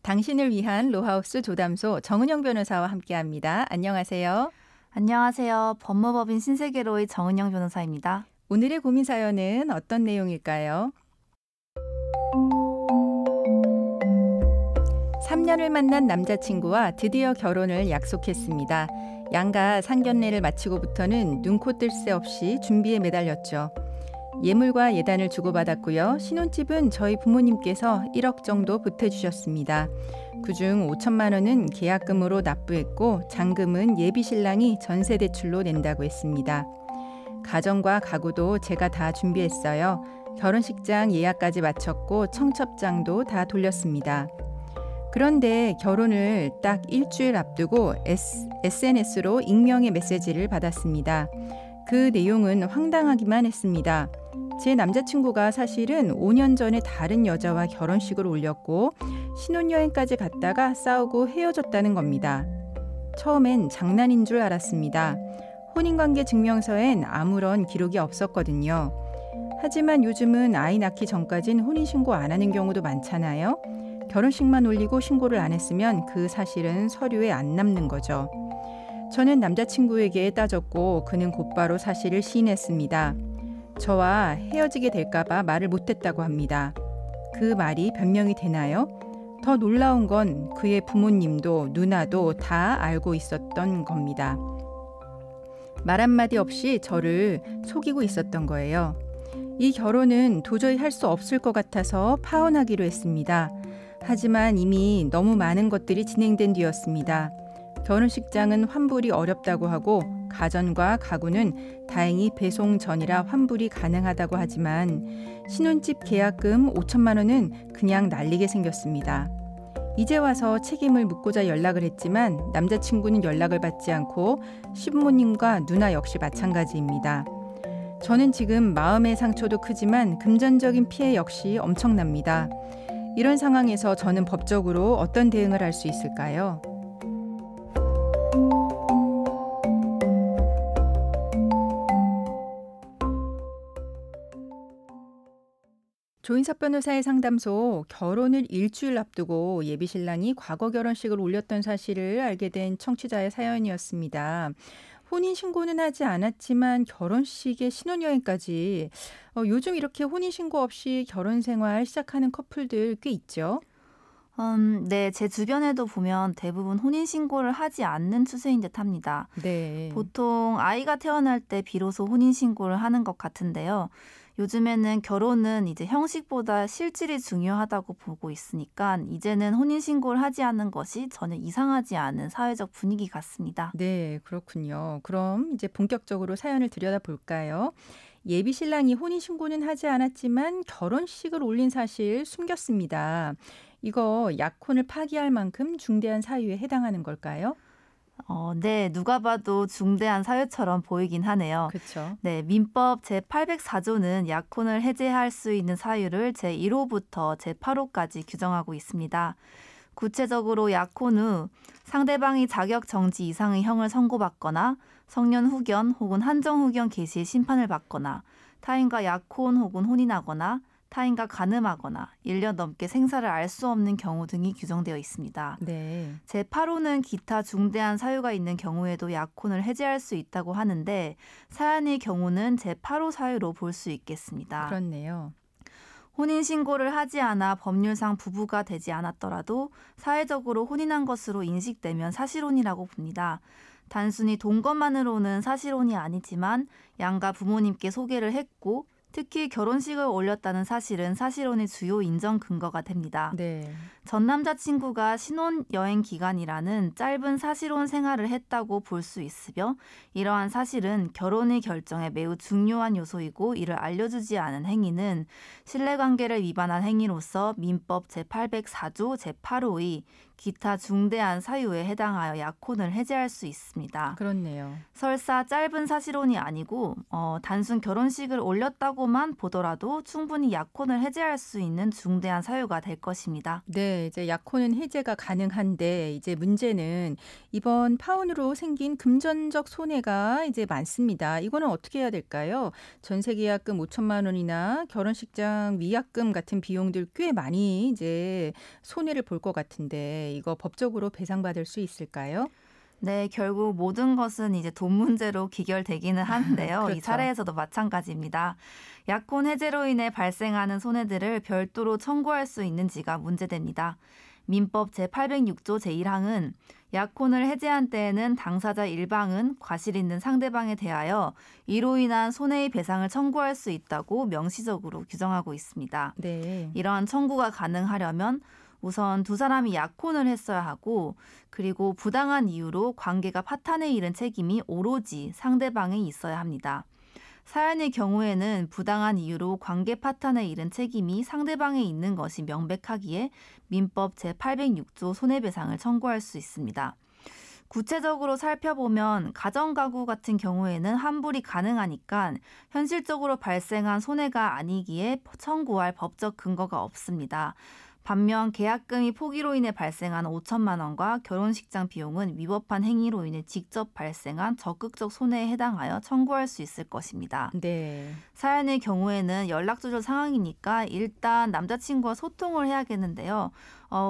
당신을 위한 로하우스 조담소 정은영 변호사와 함께합니다. 안녕하세요. 안녕하세요. 법무법인 신세계로의 정은영 변호사입니다. 오늘의 고민 사연은 어떤 내용일까요? 3년을 만난 남자친구와 드디어 결혼을 약속했습니다. 양가 상견례를 마치고부터는 눈코 뜰 새 없이 준비에 매달렸죠. 예물과 예단을 주고받았고요. 신혼집은 저희 부모님께서 1억 정도 보태주셨습니다. 그중 5천만 원은 계약금으로 납부했고 잔금은 예비 신랑이 전세 대출로 낸다고 했습니다. 가정과 가구도 제가 다 준비했어요. 결혼식장 예약까지 마쳤고 청첩장도 다 돌렸습니다. 그런데 결혼을 딱 일주일 앞두고 SNS로 익명의 메시지를 받았습니다. 그 내용은 황당하기만 했습니다. 제 남자친구가 사실은 5년 전에 다른 여자와 결혼식을 올렸고 신혼여행까지 갔다가 싸우고 헤어졌다는 겁니다. 처음엔 장난인 줄 알았습니다. 혼인관계 증명서엔 아무런 기록이 없었거든요. 하지만 요즘은 아이 낳기 전까진 혼인신고 안 하는 경우도 많잖아요. 결혼식만 올리고 신고를 안 했으면 그 사실은 서류에 안 남는 거죠. 저는 남자친구에게 따졌고 그는 곧바로 사실을 시인했습니다. 저와 헤어지게 될까봐 말을 못했다고 합니다. 그 말이 변명이 되나요? 더 놀라운 건 그의 부모님도 누나도 다 알고 있었던 겁니다. 말 한마디 없이 저를 속이고 있었던 거예요. 이 결혼은 도저히 할 수 없을 것 같아서 파혼하기로 했습니다. 하지만 이미 너무 많은 것들이 진행된 뒤였습니다. 결혼식장은 환불이 어렵다고 하고 가전과 가구는 다행히 배송 전이라 환불이 가능하다고 하지만 신혼집 계약금 5천만 원은 그냥 날리게 생겼습니다. 이제 와서 책임을 묻고자 연락을 했지만 남자친구는 연락을 받지 않고 시부모님과 누나 역시 마찬가지입니다. 저는 지금 마음의 상처도 크지만 금전적인 피해 역시 엄청납니다. 이런 상황에서 저는 법적으로 어떤 대응을 할 수 있을까요? 조인섭 변호사의 상담소, 결혼을 일주일 앞두고 예비신랑이 과거 결혼식을 올렸던 사실을 알게 된 청취자의 사연이었습니다. 혼인신고는 하지 않았지만 결혼식에 신혼여행까지. 요즘 이렇게 혼인신고 없이 결혼생활 시작하는 커플들 꽤 있죠? 네, 제 주변에도 보면 대부분 혼인신고를 하지 않는 추세인 듯 합니다. 네. 보통 아이가 태어날 때 비로소 혼인신고를 하는 것 같은데요. 요즘에는 결혼은 이제 형식보다 실질이 중요하다고 보고 있으니까 이제는 혼인신고를 하지 않는 것이 전혀 이상하지 않은 사회적 분위기 같습니다. 네, 그렇군요. 그럼 이제 본격적으로 사연을 들여다볼까요? 예비 신랑이 혼인신고는 하지 않았지만 결혼식을 올린 사실 숨겼습니다. 이거 약혼을 파기할 만큼 중대한 사유에 해당하는 걸까요? 네, 누가 봐도 중대한 사유처럼 보이긴 하네요. 그렇죠. 네, 민법 제804조는 약혼을 해제할 수 있는 사유를 제1호부터 제8호까지 규정하고 있습니다. 구체적으로 약혼 후 상대방이 자격 정지 이상의 형을 선고받거나 성년 후견 혹은 한정 후견 개시의 심판을 받거나 타인과 약혼 혹은 혼인하거나 타인과 간음하거나 1년 넘게 생사를 알 수 없는 경우 등이 규정되어 있습니다. 네. 제8호는 기타 중대한 사유가 있는 경우에도 약혼을 해제할 수 있다고 하는데 사연의 경우는 제8호 사유로 볼 수 있겠습니다. 그렇네요. 혼인신고를 하지 않아 법률상 부부가 되지 않았더라도 사회적으로 혼인한 것으로 인식되면 사실혼이라고 봅니다. 단순히 동거만으로는 사실혼이 아니지만 양가 부모님께 소개를 했고 특히 결혼식을 올렸다는 사실은 사실혼의 주요 인정 근거가 됩니다. 네. 전 남자친구가 신혼여행 기간이라는 짧은 사실혼 생활을 했다고 볼 수 있으며 이러한 사실은 결혼의 결정에 매우 중요한 요소이고 이를 알려주지 않은 행위는 신뢰관계를 위반한 행위로서 민법 제804조 제8호의 기타 중대한 사유에 해당하여 약혼을 해제할 수 있습니다. 그렇네요. 설사 짧은 사실혼이 아니고 단순 결혼식을 올렸다고만 보더라도 충분히 약혼을 해제할 수 있는 중대한 사유가 될 것입니다. 네. 네, 이제 약혼은 해제가 가능한데 이제 문제는 이번 파혼으로 생긴 금전적 손해가 이제 많습니다. 이거는 어떻게 해야 될까요? 전세 계약금 5천만 원이나 결혼식장 위약금 같은 비용들 꽤 많이 이제 손해를 볼 것 같은데 이거 법적으로 배상받을 수 있을까요? 네, 결국 모든 것은 이제 돈 문제로 귀결되기는 하는데요. 이 그렇죠. 사례에서도 마찬가지입니다. 약혼 해제로 인해 발생하는 손해들을 별도로 청구할 수 있는지가 문제됩니다. 민법 제806조 제1항은 약혼을 해제한 때에는 당사자 일방은 과실 있는 상대방에 대하여 이로 인한 손해의 배상을 청구할 수 있다고 명시적으로 규정하고 있습니다. 네. 이러한 청구가 가능하려면 우선 두 사람이 약혼을 했어야 하고 그리고 부당한 이유로 관계가 파탄에 이른 책임이 오로지 상대방에 있어야 합니다. 사연의 경우에는 부당한 이유로 관계 파탄에 이른 책임이 상대방에 있는 것이 명백하기에 민법 제806조 손해배상을 청구할 수 있습니다. 구체적으로 살펴보면 가정가구 같은 경우에는 환불이 가능하니까 현실적으로 발생한 손해가 아니기에 청구할 법적 근거가 없습니다. 반면 계약금이 포기로 인해 발생한 5천만 원과 결혼식장 비용은 위법한 행위로 인해 직접 발생한 적극적 손해에 해당하여 청구할 수 있을 것입니다. 네. 사연의 경우에는 연락조절 상황이니까 일단 남자친구와 소통을 해야겠는데요.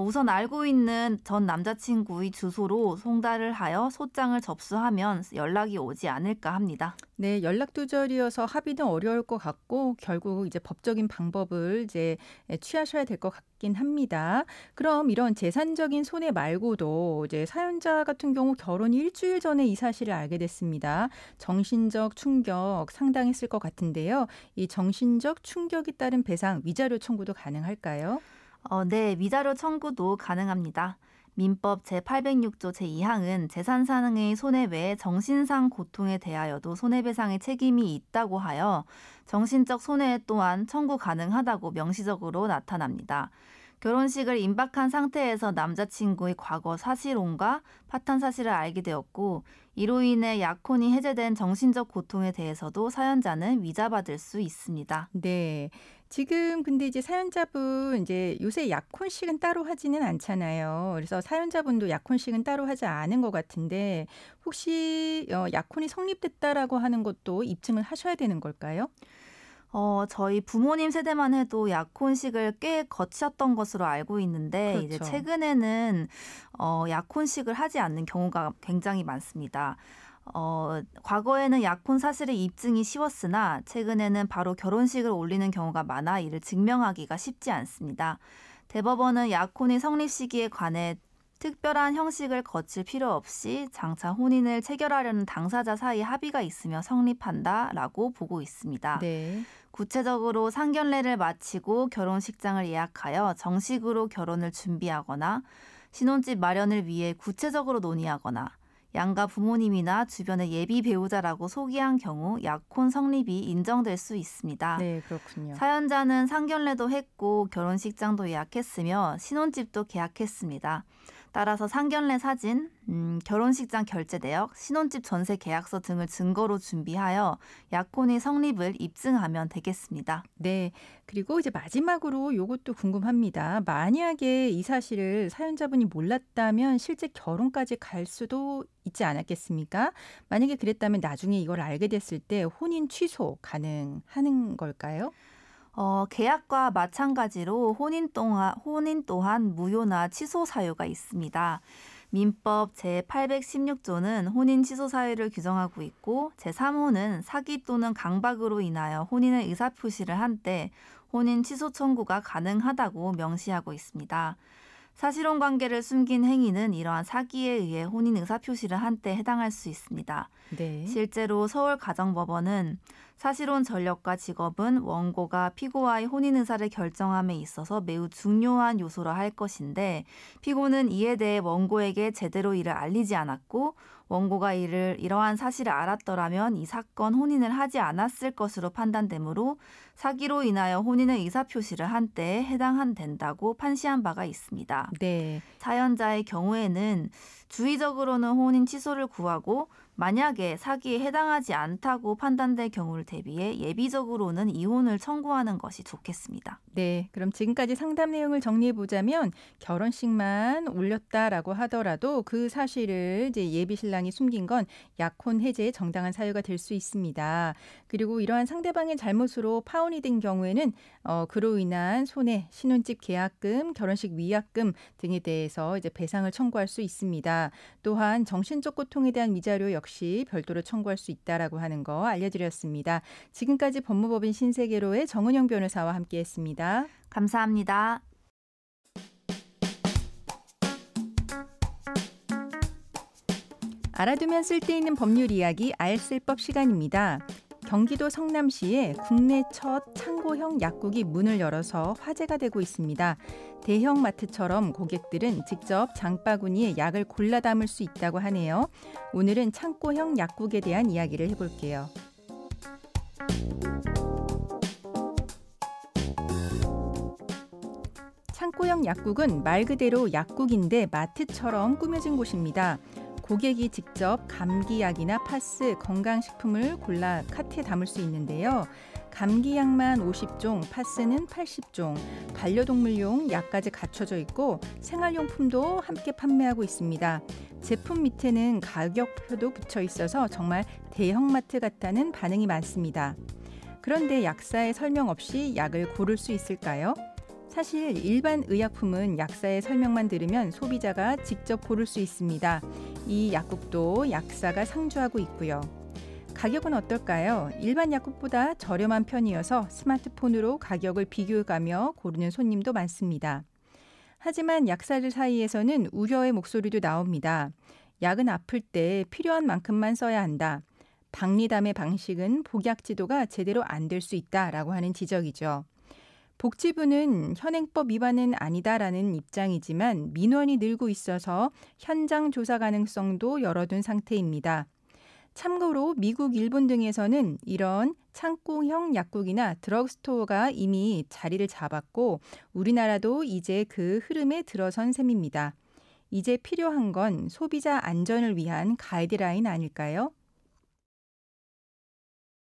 우선 알고 있는 전 남자친구의 주소로 송달을 하여 소장을 접수하면 연락이 오지 않을까 합니다. 네, 연락 두절이어서 합의는 어려울 것 같고 결국 이제 법적인 방법을 이제 취하셔야 될 것 같긴 합니다. 그럼 이런 재산적인 손해 말고도 이제 사연자 같은 경우 결혼 일주일 전에 이 사실을 알게 됐습니다. 정신적 충격 상당했을 것 같은데요. 이 정신적 충격이 따른 배상 위자료 청구도 가능할까요? 네, 위자료 청구도 가능합니다. 민법 제806조 제2항은 재산상의 손해 외에 정신상 고통에 대하여도 손해배상의 책임이 있다고 하여 정신적 손해 또한 청구 가능하다고 명시적으로 나타납니다. 결혼식을 임박한 상태에서 남자친구의 과거 사실혼과 파탄 사실을 알게 되었고 이로 인해 약혼이 해제된 정신적 고통에 대해서도 사연자는 위자받을 수 있습니다. 네. 지금 근데 이제 사연자분 이제 요새 약혼식은 따로 하지는 않잖아요. 그래서 사연자분도 약혼식은 따로 하지 않은 것 같은데 혹시 약혼이 성립됐다라고 하는 것도 입증을 하셔야 되는 걸까요? 저희 부모님 세대만 해도 약혼식을 꽤 거쳤던 것으로 알고 있는데 이제 그렇죠. 최근에는 약혼식을 하지 않는 경우가 굉장히 많습니다. 과거에는 약혼 사실의 입증이 쉬웠으나 최근에는 바로 결혼식을 올리는 경우가 많아 이를 증명하기가 쉽지 않습니다. 대법원은 약혼의 성립 시기에 관해 특별한 형식을 거칠 필요 없이 장차 혼인을 체결하려는 당사자 사이 합의가 있으며 성립한다라고 보고 있습니다. 네. 구체적으로 상견례를 마치고 결혼식장을 예약하여 정식으로 결혼을 준비하거나 신혼집 마련을 위해 구체적으로 논의하거나 양가 부모님이나 주변의 예비 배우자라고 소개한 경우 약혼 성립이 인정될 수 있습니다. 네, 그렇군요. 사연자는 상견례도 했고 결혼식장도 예약했으며 신혼집도 계약했습니다. 따라서 상견례 사진, 결혼식장 결제 내역, 신혼집 전세 계약서 등을 증거로 준비하여 약혼의 성립을 입증하면 되겠습니다. 네. 그리고 이제 마지막으로 요것도 궁금합니다. 만약에 이 사실을 사연자분이 몰랐다면 실제 결혼까지 갈 수도 있지 않았겠습니까? 만약에 그랬다면 나중에 이걸 알게 됐을 때 혼인 취소 가능한 걸까요? 계약과 마찬가지로 혼인 또한 무효나 취소 사유가 있습니다. 민법 제816조는 혼인 취소 사유를 규정하고 있고 제3호는 사기 또는 강박으로 인하여 혼인의 의사표시를 한 때 혼인 취소 청구가 가능하다고 명시하고 있습니다. 사실혼 관계를 숨긴 행위는 이러한 사기에 의해 혼인 의사표시를 한 때 해당할 수 있습니다. 네. 실제로 서울가정법원은 사실혼 전력과 직업은 원고가 피고와의 혼인 의사를 결정함에 있어서 매우 중요한 요소라 할 것인데 피고는 이에 대해 원고에게 제대로 이를 알리지 않았고 원고가 이러한 사실을 알았더라면 이 사건 혼인을 하지 않았을 것으로 판단되므로 사기로 인하여 혼인의 의사표시를 한 때에 해당된다고 판시한 바가 있습니다. 네. 사연자의 경우에는 주의적으로는 혼인 취소를 구하고 만약에 사기에 해당하지 않다고 판단될 경우를 대비해 예비적으로는 이혼을 청구하는 것이 좋겠습니다. 네, 그럼 지금까지 상담 내용을 정리해 보자면 결혼식만 올렸다라고 하더라도 그 사실을 이제 예비 신랑이 숨긴 건 약혼 해제의 정당한 사유가 될 수 있습니다. 그리고 이러한 상대방의 잘못으로 파혼이 된 경우에는 그로 인한 손해, 신혼집 계약금, 결혼식 위약금 등에 대해서 이제 배상을 청구할 수 있습니다. 또한 정신적 고통에 대한 위자료 역시 별도로 청구할 수 있다라고 하는 거 알려드렸습니다. 지금까지 법무법인 신세계로의 정은영 변호사와 함께했습니다. 감사합니다. 알아두면 쓸데있는 법률 이야기 알쓸법 시간입니다. 경기도 성남시에 국내 첫 창고형 약국이 문을 열어서 화제가 되고 있습니다. 대형 마트처럼 고객들은 직접 장바구니에 약을 골라 담을 수 있다고 하네요. 오늘은 창고형 약국에 대한 이야기를 해볼게요. 창고형 약국은 말 그대로 약국인데 마트처럼 꾸며진 곳입니다. 고객이 직접 감기약이나 파스, 건강식품을 골라 카트에 담을 수 있는데요. 감기약만 50종, 파스는 80종, 반려동물용 약까지 갖춰져 있고 생활용품도 함께 판매하고 있습니다. 제품 밑에는 가격표도 붙여 있어서 정말 대형마트 같다는 반응이 많습니다. 그런데 약사의 설명 없이 약을 고를 수 있을까요? 사실 일반 의약품은 약사의 설명만 들으면 소비자가 직접 고를 수 있습니다. 이 약국도 약사가 상주하고 있고요. 가격은 어떨까요? 일반 약국보다 저렴한 편이어서 스마트폰으로 가격을 비교해가며 고르는 손님도 많습니다. 하지만 약사들 사이에서는 우려의 목소리도 나옵니다. 약은 아플 때 필요한 만큼만 써야 한다. 박리담의 방식은 복약 지도가 제대로 안 될 수 있다라고 하는 지적이죠. 복지부는 현행법 위반은 아니다라는 입장이지만 민원이 늘고 있어서 현장 조사 가능성도 열어둔 상태입니다. 참고로 미국, 일본 등에서는 이런 창고형 약국이나 드럭스토어가 이미 자리를 잡았고 우리나라도 이제 그 흐름에 들어선 셈입니다. 이제 필요한 건 소비자 안전을 위한 가이드라인 아닐까요?